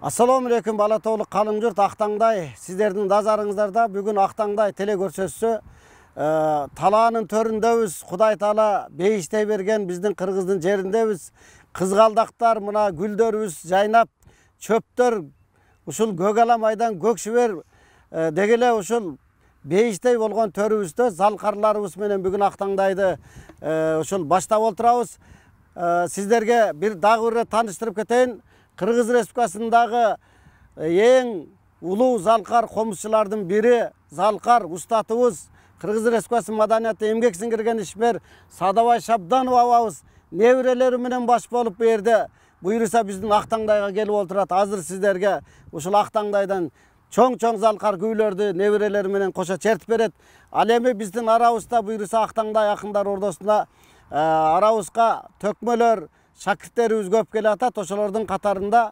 Assalamu alaikum bala тоолук калың журт, Актаңдай сиздердин назарыңыздарда бүгүн Актаңдай теле көрсөтүсү талаанын төрүндөбүз. Кудай таала бейиштей берген биздин кыргыздын жериндебиз. Кызгалдактар мына гүлдөрүбүз жайнап, чөптөр ушул көгалам айдан көк шибер дегеле ушул бейиштей болгон төрүбүздө залкарларыбыз менен бүгүн Актаңдайды ушул баштап отурабыз. Сиздерге бир дагы бир тааныштырып кетейин. Кыргыз Республикасындагы эң улуу залкар комузчулардын бири залкар устатыбыз, Кыргыз Республикасы маданияты эмгек сиңирген ишмер Садабай Шабданов абабыз неберелери менен баш болуп бу жерде буйруса биздин Актаңдайга келип отурат. Азыр сиздерге ушул Актаңдайдан чоң залкар күүлөрдү неберелери менен кошо чертип берет. Ал эми биздин арабызда буйруса Актаңдай акындар ордосунда арабызга төкмөлөр, шакирттерибиз көп келе атат. Ошолордун катарында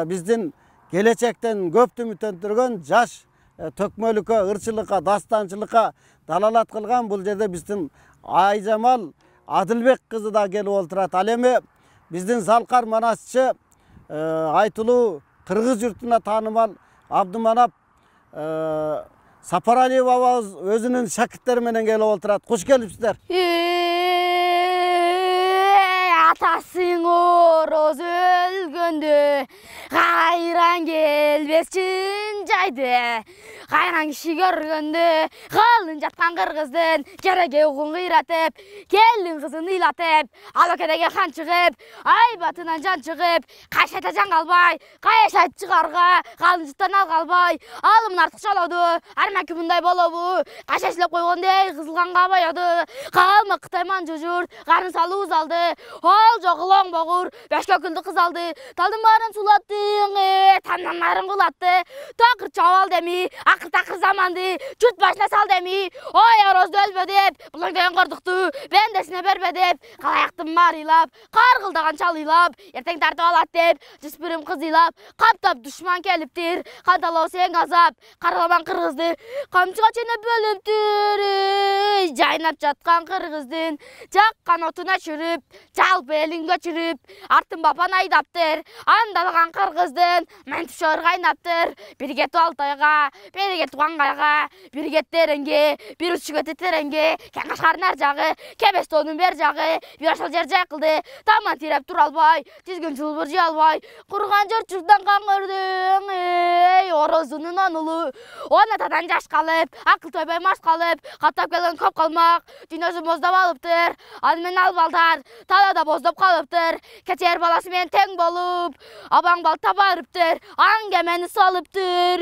биздин келечектен көп үмүттөндүргөн жаш төкмөлүккө, ырчылыкка, дастанчылыкка далалат кылган бул жерде биздин Айжамал Адылбек кызы да келип отурат. Ал эми биздин залкар манасчы айтылуу кыргыз журтуна таанымал Абдыманап Сапаралиев абабыз өзүнүн шакирттери менен келип отурат. Куш келипсиздер. Атасың ороз өлгөндө кайран келбесчин жайды. Кайран киши көргөндө калын жаткан кыргыздын кереге угун кыйратып, келин кызын ыйлатып, ал окедеге хан чыгып, айбатынан жан чыгып, кайшайта жан калбай, кайшайт чыгарга калын жуттан ал калбай, алымын артыкчалоду, армаки мындай болобу, кайшайшылап койгондой кызылганга баяды, калма кытайман жужурт, карын салуу залды, ол жогу лоң богур, бешке күлдү кыз алды, талдын баарын сулаттың, таннанарын кулатты, токыр чабал деми, акыр заманды, жұрт башына сал деми, ой орозду өлбө деп, булаң деген кордукту, бендесине бербе деп, калаяктын марыйлап, каргылдаган чалыйлап, эртең тартып алат деп, жыспырым кызыйлап, каптап душман келиптир, канталоо сен газап, караламан кыргызды, камчыга чейнеп бөлүптүр, жайнап жаткан кыргыздын, жаккан отуна чүрүп, жалпы элин көчүрүп, артын бапан айдаптыр, андалган кыргыздын, мантүшөр кайнаптыр, бир кетип Алтайга, бир кетип Тугангайга, бир кетип Тереңге, бир учуп кетип Тереңге, Кеңашкардын ар жагы, Кебестоонун бер жагы, бир ошол жер жайкылды, таман тиреп тура албай, тизген чулбур жей албай, курган журтчурдан кан көрдүң, орозунун онулу, он атадан жаш калып, акыл тойбой маш калып, каттап келген көп калмак, дүйнөсү боздоп алыптыр, ал менен ал балдар талаада боздоп калыптыр, кетер баласы менен тең болуп, абаң бал табарыптыр, аңгемени салыптыр.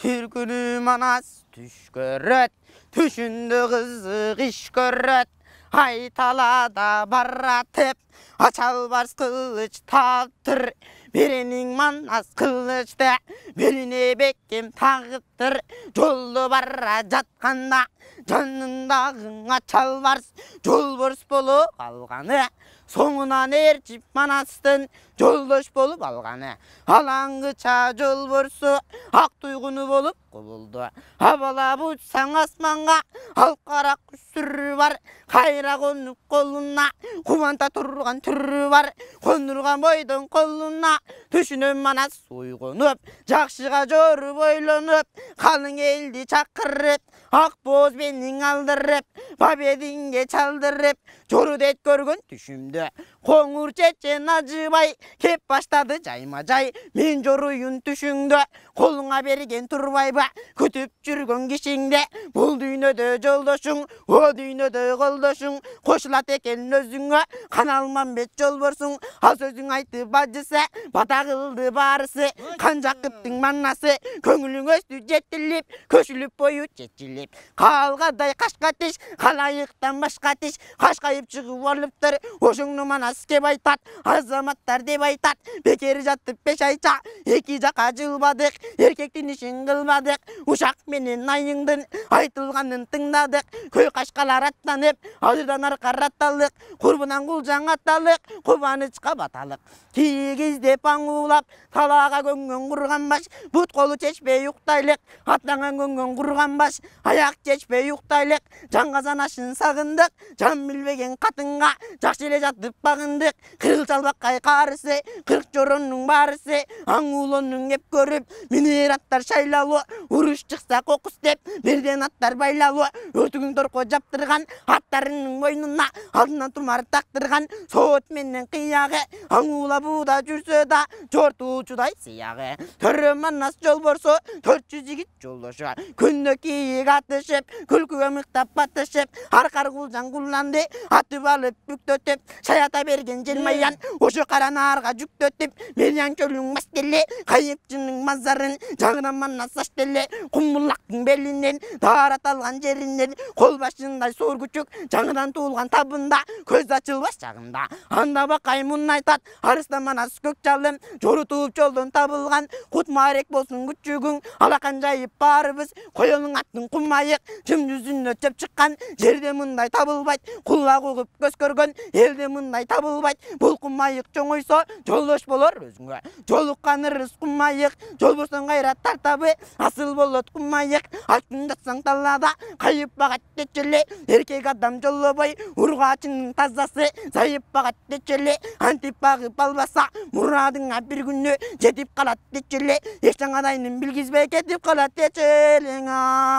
Bir günü manas düş göröt, düşündü kızık iş göröt, ay talada baratıp, açal bars kılıç taptır, birinin manas kılıçta, birine bektim tağıttır, joldu barra jatkanda, жанындагың ачал барс, жолборс болуп алганы, соңунан эрчип манастын жолдош болуп алганы. Алаңгыча жолборсу ак туйгуну болуп кубулду. Абала бутсаң асманга, ал кара куш түрү бар, кайра конуп колуна, кубанта турган түрү бар, конурган бойдон колуна, түшүнөм манас уйгунуп, жакшыга жоруп ойлонуп, калың элди чакырып, ак боз менин алдырып, побединге чалдырып, жорудет көргөн түшүмдө, коңур чечен ажыбай, кеп баштады жайма-жай, мен жоруйун түшүңдө, колуңа берген турбайба, күтүп жүргөн кишиңде, бул дүйнөдө жолдошуң, о дүйнөдө колдошуң, кошулат экен өзүңө, Каналмамбет жолборсуң, ал сөзүң айтты бажысы, бата кылды барысы, канжакыптың маннасы, көңүлүң өстү жетилип, көшүлүп бою чечилип, калгадай кашка тиш, калайыктан башка тиш, кашкайып чыгып алыптыр, ошоңду мана мас кеп айтат, азаматтар деп айтат. Бекер жатып 5 айча, 2 жаққа жылбадық, еркектің ішін қылмадық. Ушақ менен айыңдың айтылғанын тыңдадық. Көй қашқалар аттанып, алырдан арқаратталық, құрбынан құлжаң атталық, қубанышқа баталық. Кигіздеп аңулап, талаға көңген құрған баш, бұт қолы чешпей ұқтайлық, аттанған көңген құрған баш, аяқ чешпей ұқтайлық, жаңғазан ашын сағындық, жан білбеген қатынға, жақшеле жатып бағындық, қырыл салбаққай қарысы, қырық жоронның барысы, аңулонның еп көріп, мінер аттар шайлалу, ұрыш шықса қоқыс деп, берден аттар байлалу, өртігін торқо жаптырған, аттарының мойнына, алдынан тұмар тақтырған, соғыт менен қияғы, аңула буда жүрсе да, жортуучудай сияғы. Түрі манас жол борсо, 400 жігіт жолдошу, күнді киік атышып, күлкіге мықтап батышып, арқар құлжан құланды, атып алып бүктөтіп, шаята берген желмаян, ошы қаранарға жүктөтіп, мерян көлің мастелі, қайықчының мазарын, жағынан манас аштелі, құмбұллақтың белінен, дарат алған жерінен, қол башындай сор күчік, жаңыдан туылған табында, көз açılбас жағында. Анда бақай мұн айтат, арыста манас көк жалым, жоры туып жолдан табылған, құт марек болсын күчігің, алақан жайып барыбыз, қойының аттың құмайық, жым жүзіне өтіп шыққан, жерде мұндай табылбайт, құлла қоғып көз көрген, елде мұндай табылбайт, бұл құмайық жоңойсо, жолдош болар өзіңе. Жолыққан ырыс құмайық, жол болсын қайрат тартабы, асыл болот құмайық, алтын жатсаң таллада, қайып бағат течелі, еркек адам жолы бой, ұрғачының тазасы, зайып бағат течелі, антип бағып албаса, мұрадыңа бір күнні жетіп қалат течелі, ешің адайның білгізбей кетіп қалат течелің,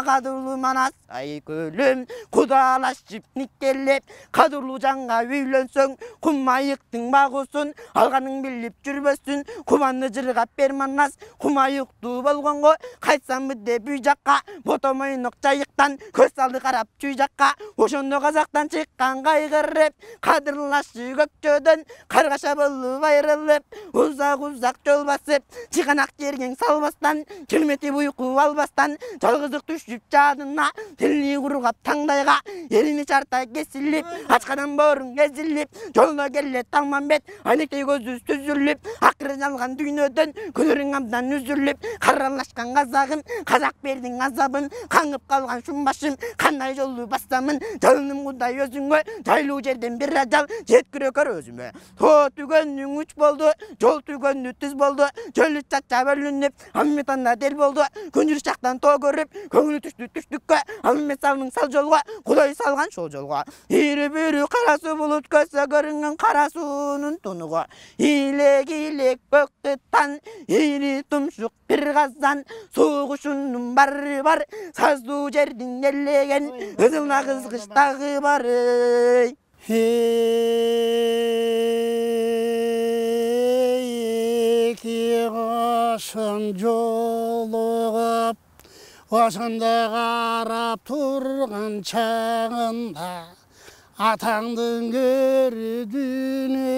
қадырлы манас ай көлім, құдалашып никкелеп, қадырлы жанға үйленсің, құмайықтың бағысын, алғаның біліп жүрбөсін, құманны жырғап берманас, құмайықты болғанғы, қайтсам мүдде бүй жаққа, ботомайнық жайықтан, көз салды қарап чүй жаққа, ошонды қазақтан шыққан қайғырып, қадырлашы көкчөден, қарғаша болып айрылып, ұзақ жол басып, чиғанақ жерген салбастан, келметі ұйқы албастан, жалғыздық түшіп жадына, тілі құрғап таңдайға, еліні жартай кесіліп, ачқадан борын кезіліп, жолына келе талман бет, айнектей көзі сүзіліп, ақыры жалған дүйнөден, күнірің абдан үзіліп, қаралашқан қазағым, қазақ бердің азабын, қаңып қалған шумбашым, қандай жолы бастамын, жалыным құдай өзіңе, жайлы жерден бір ажал, жеткірекер өзіме. То түгеннің үш болды, жол түгенні түз болды, жөлі чатша бөлініп, амметанда дел болды, күнжір шақтан то көріп, көңілі түштікке, аммет салының сал жолға, құдай салған шол жолға. Ирі-бірі қарасы болып көсі көрінген қарасының тұнығы, илек көктіттан, ири тұмшық бір қазан, соғышының бары бар, сазду жердің елеген, ұзылна қызғыштағы бары. Екі қашын жолығып, осында қарап тұрған шағында, атаңдың көрдүнү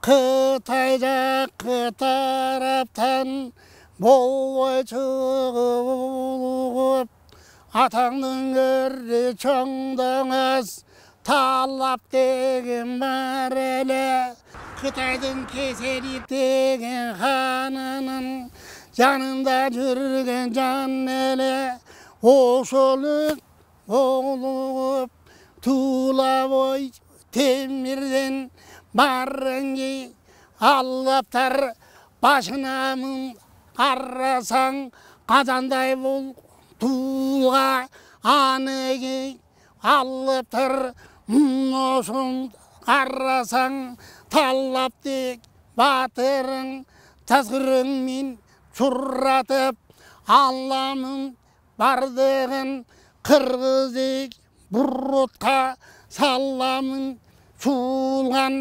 Қытай жаққа тараптан болбой шығып, атаңдың көрді чоңдаңыз, талап деген бар әлі, Қытайдың кесели деген ханының жанында жүрген жан әлі, ошолық болып тула бой темірден барынги аллаптар башынамын қарасаң қазандай бол туға анығы аллаптар осың қарасаң талап дек батырың тазғырыңмен сұратып алламын бардығын қырғыздек бұрытқа салламын суылған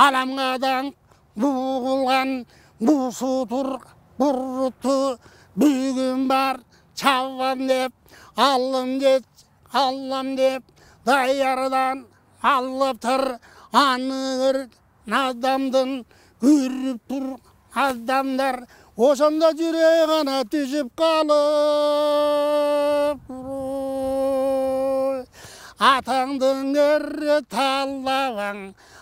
аламғадан бұғылған бұсытыр бұрыты бүгін бар чаван деп алым деп даярдан алып тұр анығыр адамдың көріп тұр адамдар осында жүре ғана түсіп қалып атаңдың өрі таллаваң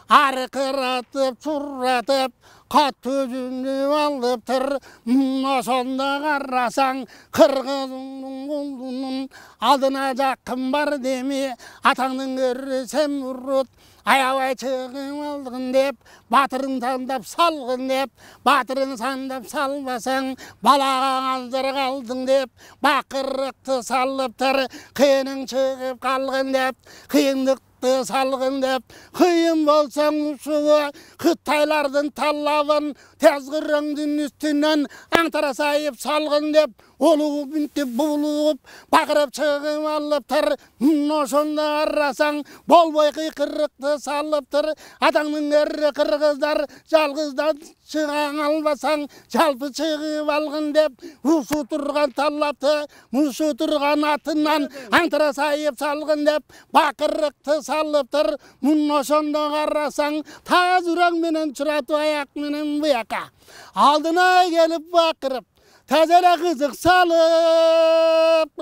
арқыратып сұратып қатты жүніп алып тұр. Мұна сонда қарасаң қырғыздың қолының алдына жақын бар деме, атаңның көрсем ұрыт. Аябай шығып алдың деп, батырын таңдап салғын деп, батырын сандап салбасаң, балаға алжыр қалдың деп, бақырықты салып тұр, қиының шығып қалғын деп, қиындықты салғын деп, қиын болсаң ұшуы, Қытайлардың талабын, тезгіріңдің үстінен аңтара сайып салғын деп, олуып үнтіп бұлуып, бақырып шығып алып тұр. Мұна сонда қарасаң, болбой қиқырықты салып тұр. Атаңның әрі қырғыздар, жалғыздан шығаң албасаң, жалпы шығып алғын деп, ұшу тұрған талапты, мұшу тұрған атынан аңтыра сайып салғын деп, бақырықты салып тұр. Мұна сонда қарасаң, таз үрәң менен чырату аяқ менен бұяқа. Алдына келіп бақырып, тазара қызық салып,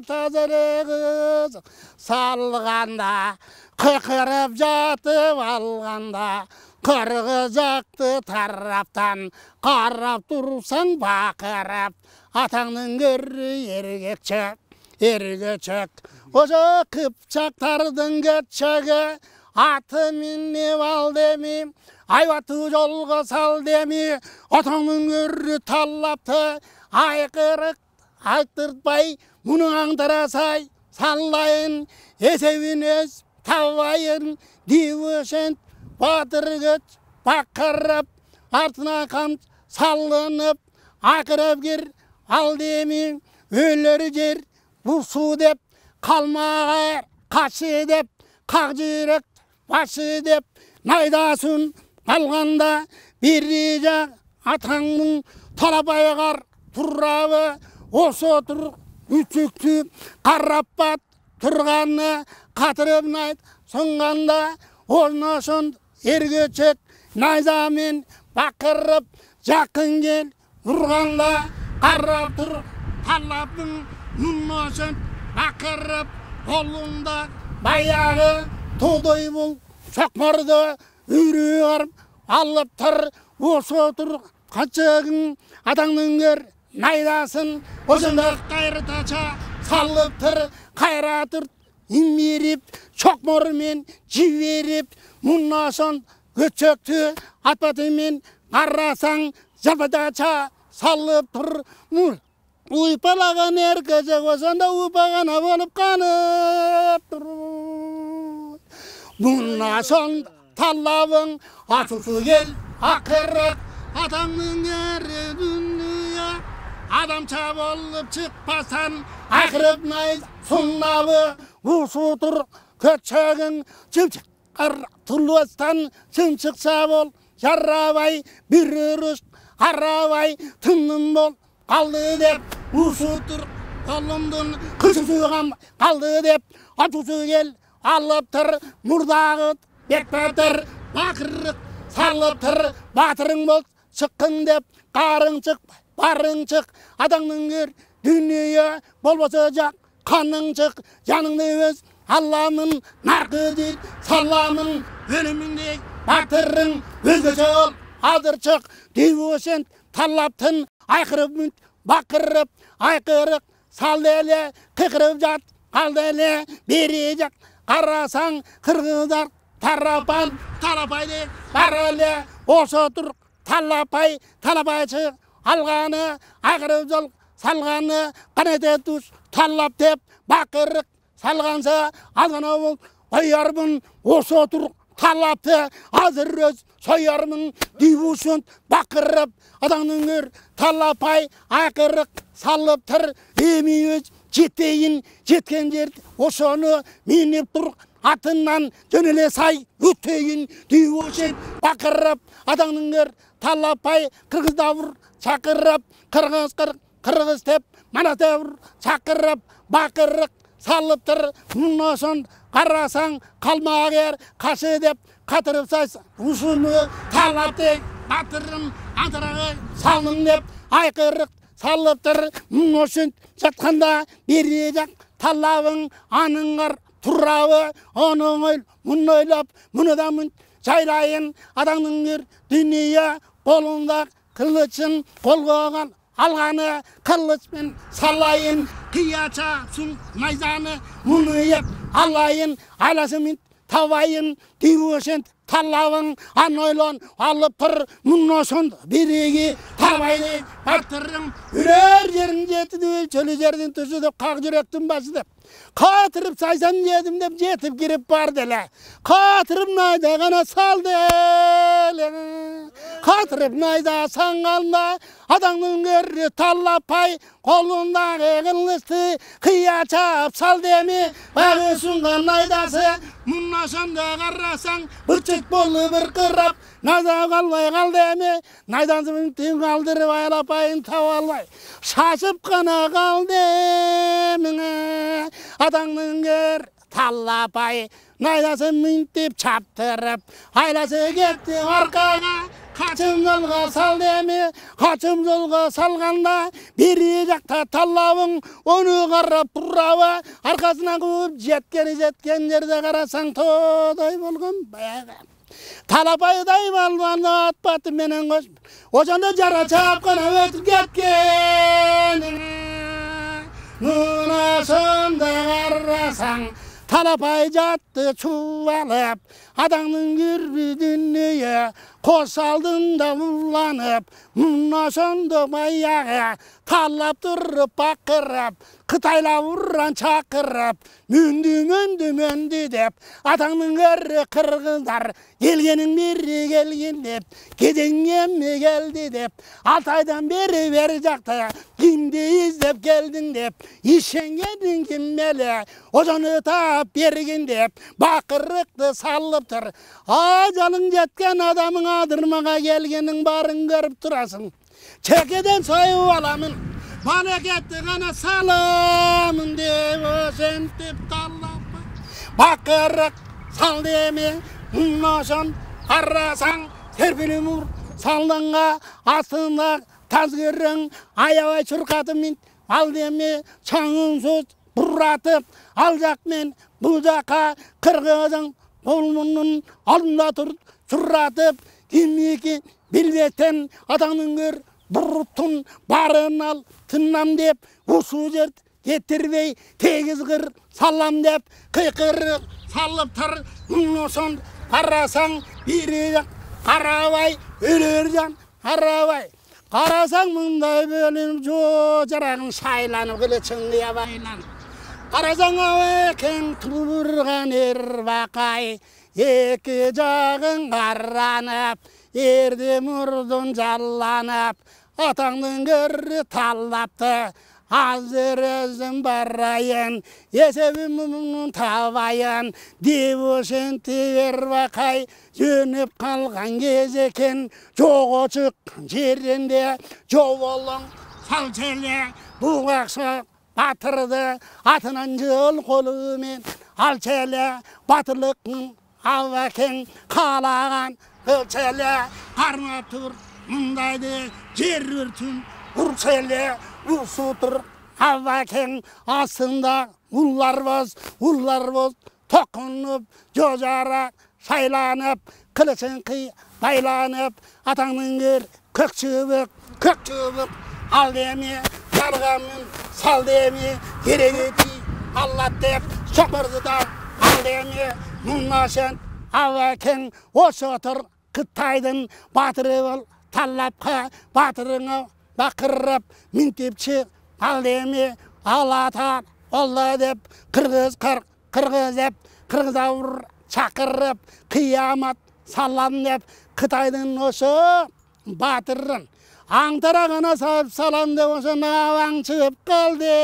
тазара қызық салғанда, қықырып жатып алғанда, қырғыз жақты тараптан қарап тұрсаң бақырып, атаңның көрі ергечек, Ожа қыпчақтардың кетчегі, аты минеп ал демейм, айбаты жолға сал демей, атаңның көрі талапты, айқырық айттыртпай, мұның аңдырасай, салайын, есебін өз табайын, дейвішін батыр көч, бақырып, артына қамт салынып, айқырып кер, ал демей, өлер жер, бұсу деп, қалмағар, қашы деп, қақ жүрек, башы деп, найдасын алғанда, бері жақ атаңның талапайғар тұррабы, осы тұр үтікті қараппат тұрғаны, қатырып найд соңғанда, орнасын ергечек найзамен бақырып, жақын кел ұрғанда, қарап тұр талаптың мұнасын бақырып, қолында баяғы тодай бұл шақмарды үйрі қарып алып тұр. Осы тұр қачығын атаңның көр найдасын, осында қайрытача салып тұр. Қайратыр имеріп, шоқморымен жіберіп, мұнасын көтшекті атпатымен қарасаң, жапатача салып тұр. Ұйпалаған әркежек осында ұйпағана болып қанып тұр. Мұнасын талабың атысы кел ақырық, атаңның әрі дүния, адамша болып шықпасан, ақырып найз сұннабы, ұсы тұр көтшегің, шымшық тұлыстан шымшықса бол, жарабай, бір ұрыс, арабай, түннің бол, қалды деп, ұсы тұр қолымдың күшісіған қалды деп, атысы кел алып тұр, мұрдағы бекбатыр, бақырық салып тұр, батырың бол, шыққын деп, қарың шық, барың шық, адаңның көр, дүние болбаса жақ, қаның шық, жаныңды өз, Алламын нарқы дейд, саламын өліміңдей, батырың өзгеше ол, адыр шық, дейвошен талаптын, айқырып мүнт, бақырып, айқырық, салделе, қиқырып жат, қалделе, бері жақ, қарасаң қырғыздар тарапан, талапайды барылы, осы тұр талапай, талапайшы алғаны, айқырып жол салғаны, қанете тұш талап деп, бақырық салғанса, алғана бол, ойармын, осы тұр талапты, азыр өз сойармын, дейбушын бақырып, адаңның көр талапай, айқырық салып тұр, емей өз жетейін, жеткен жерді, осыны менеп тұр, атынан жөнеле сай, өтейін, дейбушын бақырып, адаңның көр талапай, қырғыздауыр шақырып, қырғыз деп, манатауыр шақырып, бақырық салып тұр, мұнасын қарасаң, қалмағер, қашы деп, қатырып сайсын, ұшыны талап деп, батырым антырағы салым деп, айқырық салып тұр, мұнасын жатқанда, бері жақ талабың аныңғар turabı onun öyle bunu oylap bunu da жайлайын адамның дүние қолында қылышын қолға алғаны қылышпен салайын қия шапсын найзаны мұныйып алайын айласымен табайын деушін талабың анойлон алып тұр мұношын береге табайды батырым үрер жерін жетті чөлі жерден түсі деп қақ жүректің басы деп қатырып сайсам едім деп жетіп кіріп барды әлі қатырып найда ғана салды әлі қатырып найда саңғанда адамның көрі талапай қолындағы қылышты қия чап салды әме бағы сұнған найдасы мұнашанда қарасаң бұрчық болы бір қырап найда қалмай қалды әме найдасын тең қалдырып айлапайын тавалай шашып қана қалды әміңе адамның көр талапай найдасын мүнтеп чаптырып айласы кетті арқаға қачым жолға салды әме қачым жолға салғанда бері жақта талабың оны қарап тұрабы арқасына қуып жеткен жерде қарасаң тодай болған баяғы талапайдай балуан ат батыменен қосып ошонда жара чапқаны өтіп кеткен мына сонда қарасаң талапай жатты чуалып адамның көрбі дүние қос алдында уланып мына сонда баяғы талап тұрып бақырып қытайлап ұран шақырып мөнді деп атаңның көрі қырғыздар келгенің бері келген деп кедеңеме келді деп 6 айдан бері жақта кімді іздеп келдің деп ешенгенің кіммелі ошоны тап берген деп бақырықты салып тұр ажалың жеткен адамың адырмаға келгенің барын көріп тұрасың чекеден сойып аламын балекетті ғана саламын деп өсентіп талап бақырық сал деме ошон қарасаң серпілі мұр салдыңға астында тазгерің аябай шұрқатымен ал деме шаңын сөз бұратып ал жақмен бұл жаққа қырғыздың қолының алдында тұр сұратып кім екен білбестен атаңның көр бұрыптың барын ал тыннам деп осы жерді кетірбей тегіз қыр салам деп қиқырып салып тұр мұношын қарасаң бері қарабай өлер жан қарабай қарасаң мұндай бөлініп жо жарағын шайланып қылышыңды абайланып қарасаң екен тұрған ербақай екі жағың қаранып ерде мұрдың жалланып атаңның көрі талапты азыр өзім барайын есебім мұның табайын деп ошенті ербақай жөніп қалған кез екен жоғы шыққан жерінде жоболың салчеле бұғақшы батырды атынан жыл қолымен алчеле батырлықтың авакең қалаған қылчеле қарнап тұр мұндайды жер өртін ұрчеле ұсу тұр авакең астында ұллар боз тоқынып жожара шайланып қылышын қи байланып атаңның көр көк чөбік ал деме жарғамын сал деме керемети аллат деп шоқырды да ал деме мұнашын авакең осы тұр Қытайдың батыры бол талапқа батырыңа бақырып мінтеп шық ал деме алатар олла деп қырғыз деп қырғыз ауыр шақырып қиямат салам деп Қытайдың осы батырын аңтарағына салам деп осы наваң шығып қалды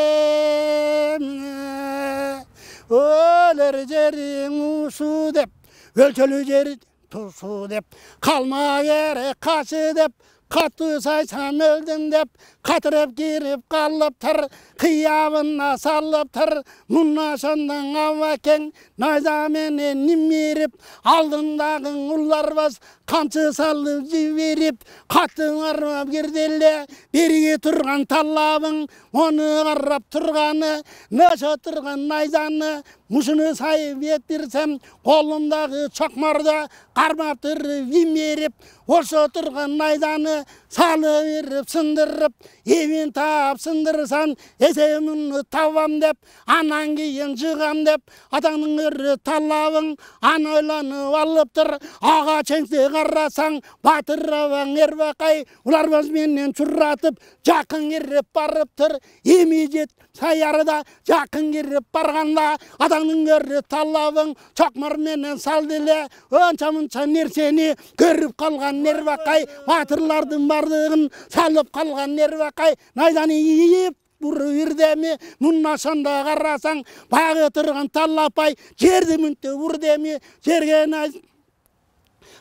өлер жерің ұшу деп өлтөлі жері тұсу деп қалма кері қашы деп қатты сайсам өлдім деп қатырып кіріп қалып тұр қиябына салып тұр мұна шондан авакең найзаменен немеріп алдындағың ұллар бас камчы салып жиберип катын армап керделе берге турган таллабың оны карап турганы наша турган найзаны мушуну сайып этирсем колумдагы чокмордо кармап туруп имерип ошо турган найзаны салып берип сындырып эбин таап сындырсам эсемин табам деп анан кийин чыгам деп атаңдын өрү таллабың аны ойлонуп алыптыр ага чеңсе карасаң батыр абаң эрбакай улар боз менен чурратып жакын кирип барыптыр эми жет саярда жакын кирип барганда атаңдын өрү таллабың чокмор менен салды эле онча мынча нерсени көрүп калган эрбакай батырлардын бардыгын салып калган эрбакай найзаны ийип буруп ирдеми мунашанда карасаң багы турган таллапай жерди мүнтүп урдеми жерге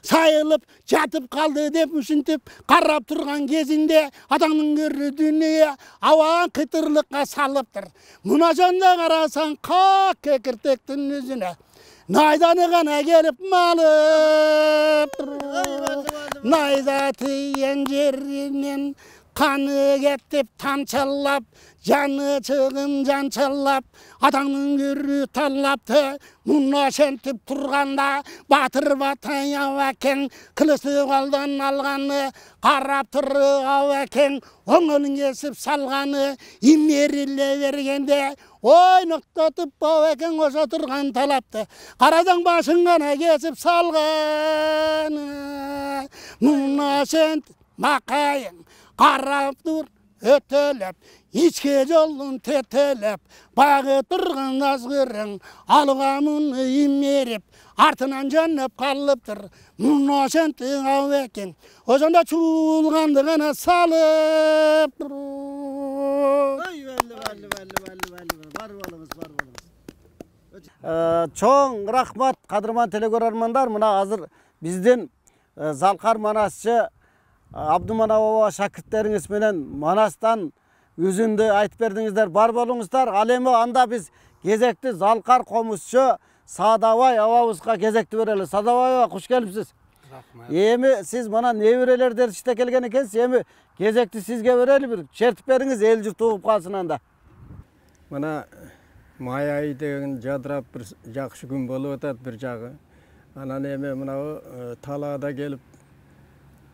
сайылып жатып калды деп ушинтип карап турган кезинде атаңдын көрү дүнүйө абан кытырлыкка салыптыр мунашанда карасаң как кекиртектин өзүнө найзаны гана келип малып найза тиген жеринен каны кетип тамчылап жаны чыгын жанчылап атаңдын көрү таллапты муна шентип турганда батыр батай абакең кылычты колдон алганы карап туруп абакең оңолун кесип салганы имериле бергенде ойноктотуп абакең ошо турган талапты карасаң башын гана кесип салганы муна шент макайың карап тур өтөлөп ичке жолун тетелеп багы турган азгырың алгамын имерип артынан жанып калыптыр муна шенттин абакең ошондо чуулганды гана салып чоң рахмат кадырман телекөрөрмандар мына азыр биздин Залкар манасчы Абдуманап аба шакирттериңиз менен Манастан үзүндү айтып бердиңиздер бар болуңуздар ал эми анда биз кезекти Залкар комузчу Садабай абабызга кезекти берели Садабай аба куш келипсиз эми сиз мына неберелерди эртиште келген экенсиз эми кезекти сизге берели бир чертип бериңиз эл журт угуп калсын анда мына май айы деген жадырап бир жакшы күн болуп атат бир жагы анан эми мынабу талаада келип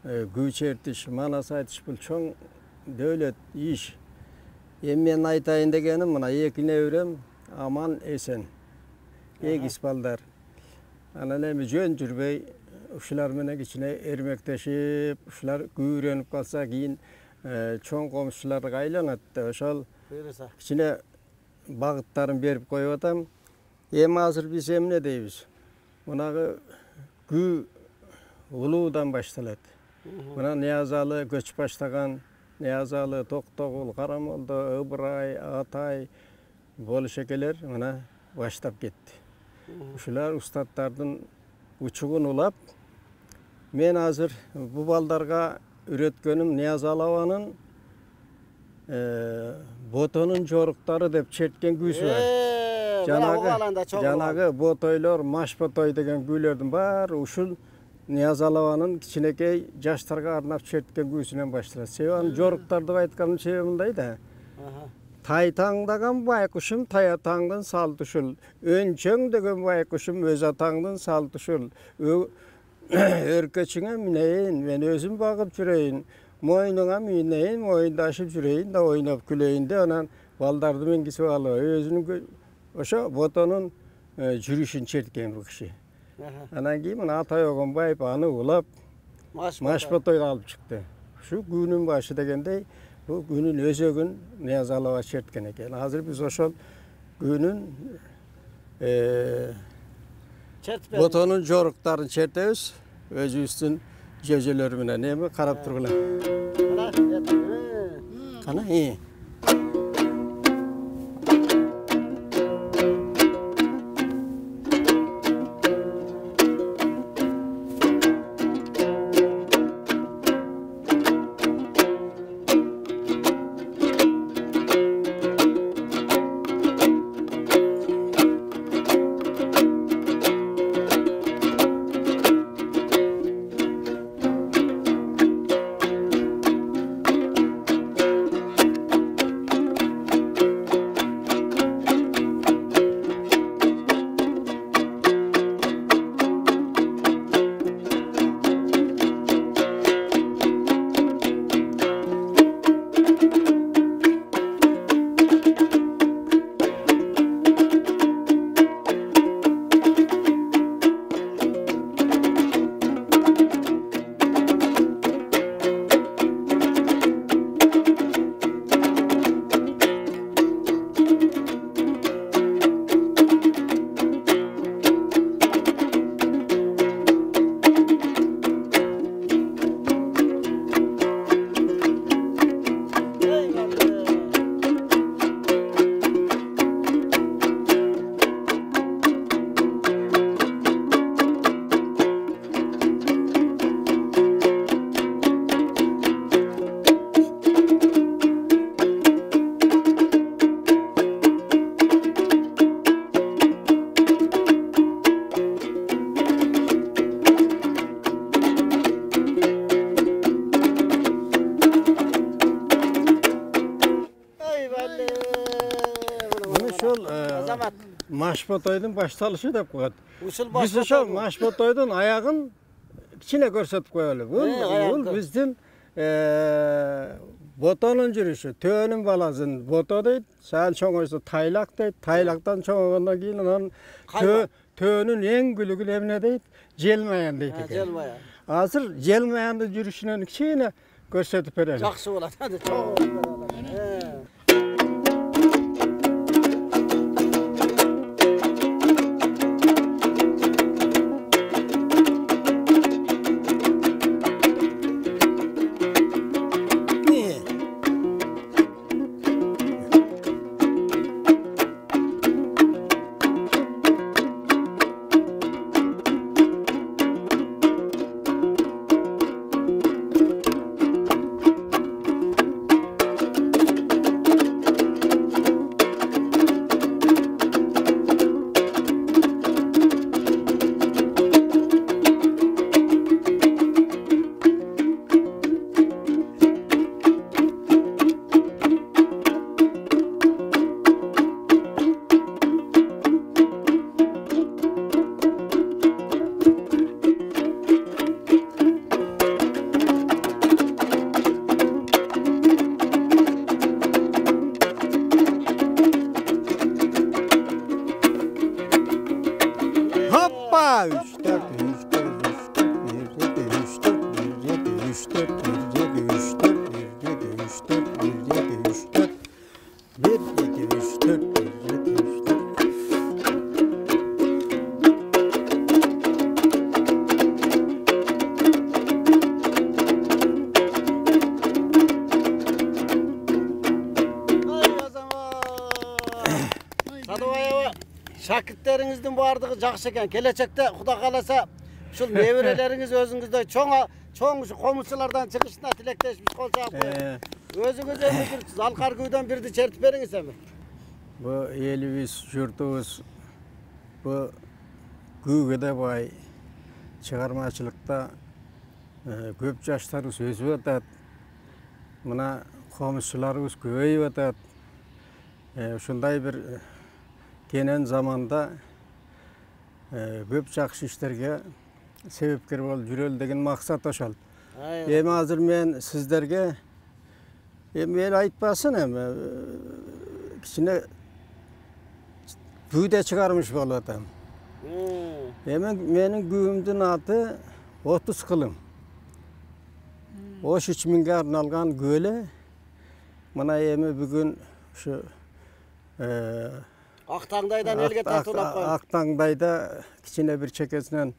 күү чертиш манас айтыш бул чоң дөөлөт иш эми мен айтайын дегеним мына эки неберем аман эсен эгиз балдар анан эми жөн жүрбөй ушулар менен кичине эрмектешип ушулар күүрөнүп калса кийин чоң комушчуларга айланат ошол кичине багыттарын берип коюп атам эми азыр биз эмне дейбиз мунагы күү улуудан башталат мына Ниязалы көчүп баштаган Ниязалы Токтогул Карамолдо Ыбырай Атай болушекелер мына баштап кетти ушулар устаттардын учугун улап мен азыр бу балдарга үйрөткөнүм Ниязалы абанын ботонун жоруктары деп черткен күүсү бар жанагы ботойлор маш ботой деген күүлөрдүн баары ушул Ниязалы абанын кичинекей жаштарга арнап черткен күүсүнөн башталат себеби анын жоруктарды айтканын себеби мындай да тайтаңдаган байкушум таятаңдын салтушул өнчөң деген байкушум өз атаңдын салтушул өркөчүңө минейин мен өзүм багып жүрөйүн мойнуңа минейин моюндашып жүрөйүн да ойноп күлөйүн деп анан балдарды мингизип алып өзүнүн ошо ботонун жүрүшүн черткен бул киши анан кийин мына Атай Огонбаев аны улап маш ботойду алып чыкты ушу күнүн башы дегендей бул күнүн өзөгүн Ниязалы аба черткен экен азыр биз ошол күнүн ботонун жоруктарын чертебиз өзүбүздүн жөжөлөр менен эми карап тургула кана ошол Азамат. Машботойдун башталышы деп коет. Ушул Биз ошол Машботойдун аягын кичине көрсөтүп коелу. Бул биздин ботонун жүрүшү, төөнүн баласын бото дейт, саан чоңойсо тайлак дейт, тайлактан чоңойгондон кийин анан төөнүн эң күлүгү эмне дейт? Желмаян дейт экен. Желмаян. Азыр желмаянды жүрүшүнөн кичине көрсөтүп берели. Жакшы болот. Hadi чоң. Şakirtlerinizin bardыгы жакшы экен. Келечекте Кудай кааласа ушул неберелериңиз өзүңүздөй чоң комушчулардан чыгышына тилектешпиз кол чаап коюп. Өзүңүз эми бир залкар күйдөн бирди чертип бериңиз эми. Бу элибиз, журтубуз бу күүгө да бай, чыгармачылыкта көп жаштарыбыз өсүп атат. Мына комушчуларыбыз көбөйүп атат. Ушундай бир кенен заманда көп жакшы иштерге себепкер болуп жүрөлү деген максат ошол. Эми азыр мен сиздерге эми эл айтпасын эми кичине күйдө чыгармыш болуп атам. Эми менин күйүмдүн аты 30 кылым. Ош ичиминге арналган күү эле. Мына эми бүгүн ушу Актаңдайдан элге тартуулап коюп. Актаңдайда кичине бир чекесинен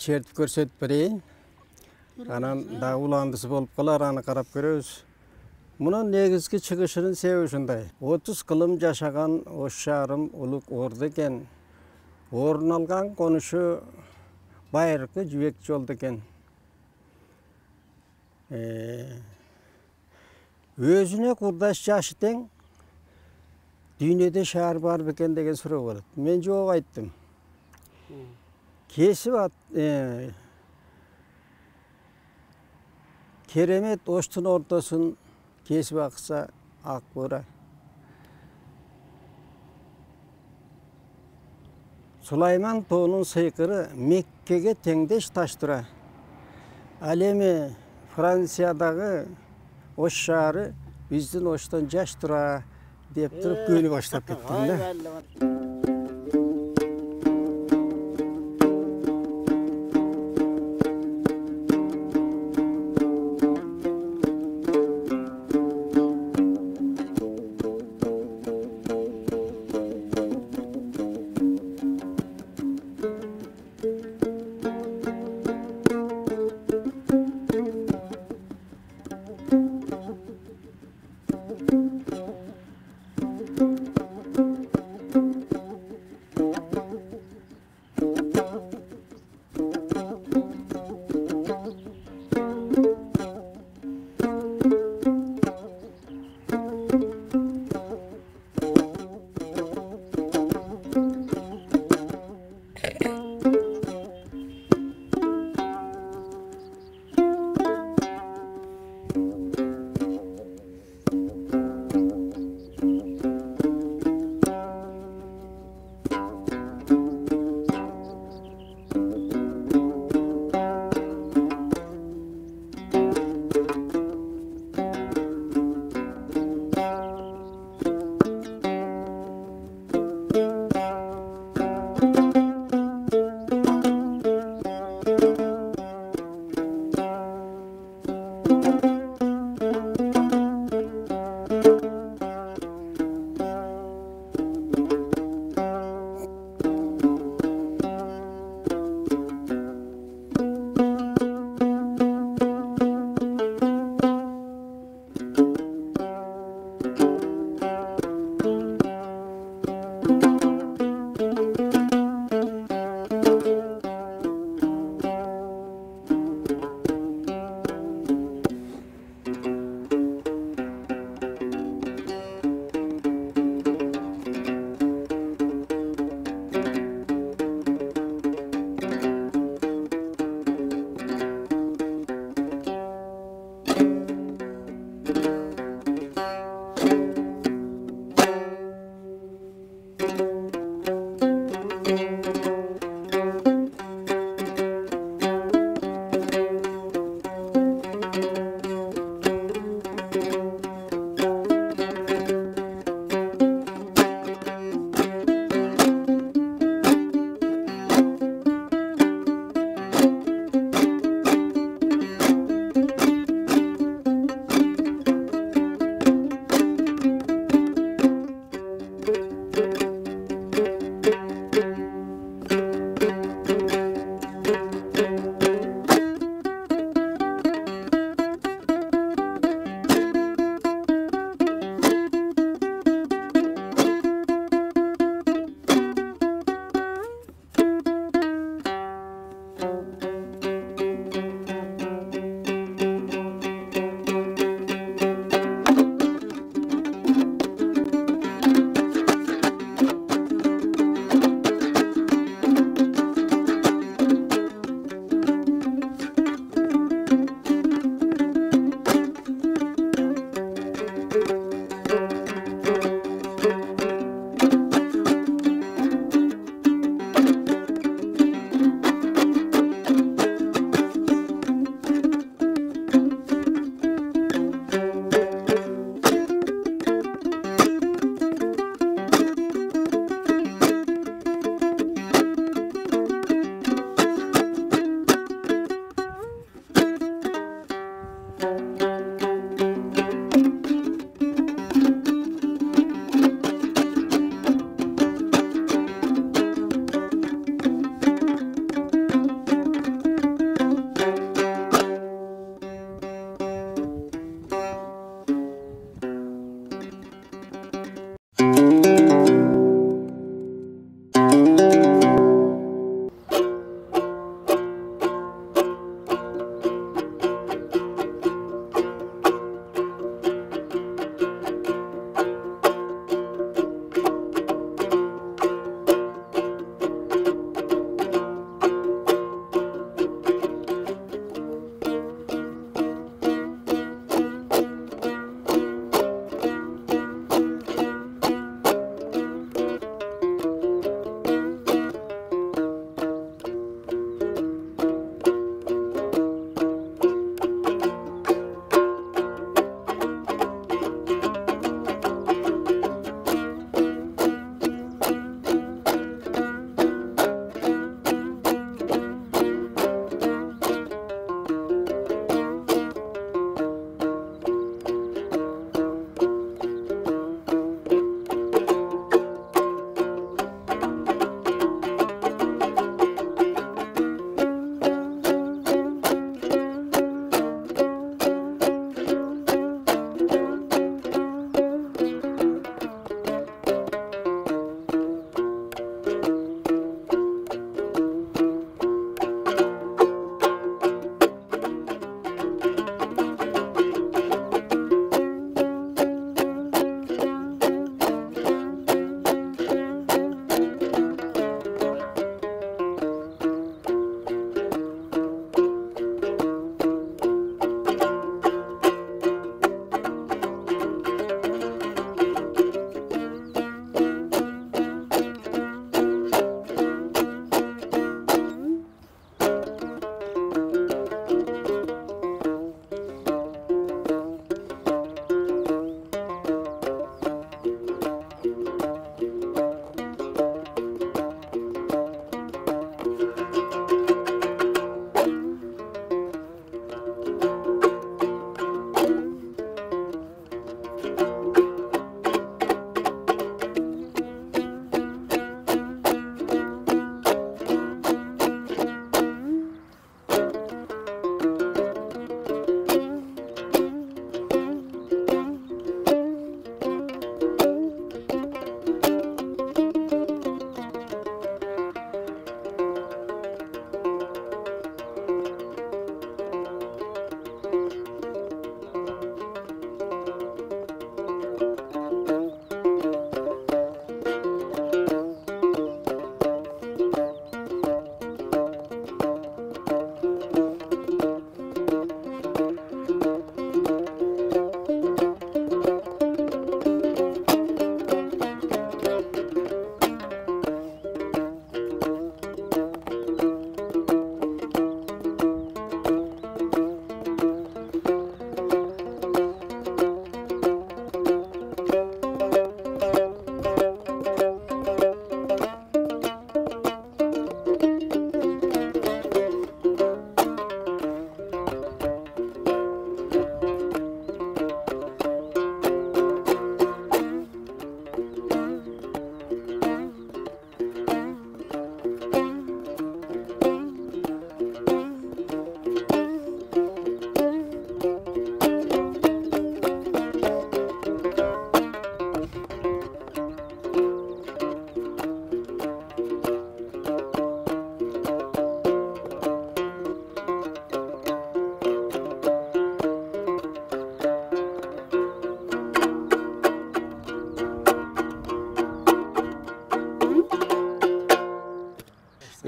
чертип көрсөтүп берейин. Анан да уландысы болуп калар, аны карап көрөбүз. Мунун негизги чыгышынын себеби ушундай. 30 кылым жашаган Ош шаарым улук Орду экен. Орун алган конушу байыркы жибек жолду экен. Өзүнө курдаш жашы тең дүйнөдө шаар бар бекен деген суроо болот. Мен жооп айттым. Кесип керемет Оштун ортосун кесип акса ак бура. Сулайман тоонун сыйкыры Меккеге теңдеш таш тура. Ал эми Франциядагы Ош шаары биздин Оштон жаш тура деп туруп күйүнү баштап кеттим да.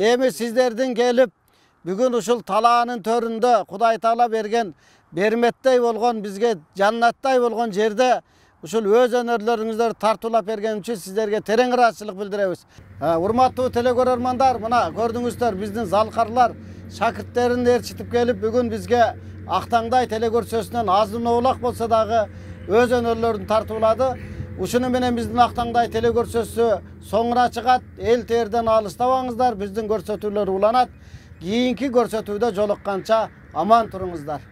Эми сиздердин келип бүгүн ушул талаанын төрүндө Кудай Таала берген берметтей болгон бизге жаннаттай болгон жерде ушул өз өнөрлөрүңүздөрдү тартуулап берген үчүн сиздерге терең ыраазычылык билдиребиз. Урматтуу телекөрөрмандар, мына көрдүңүздөр биздин залкарлар шакирттерин ээрчитип келип бүгүн бизге Актаңдай телекөрсөсүнөн азын оолак болсо дагы өз өнөрлөрүн тартуулады. Ушуну менен биздин Актаңдай телекөрсөсү соңуна чыгат. Эл терден алыстабаңыздар, биздин көрсөтүүлөр уланат. Кийинки көрсөтүүдө жолукканча аман туруңуздар.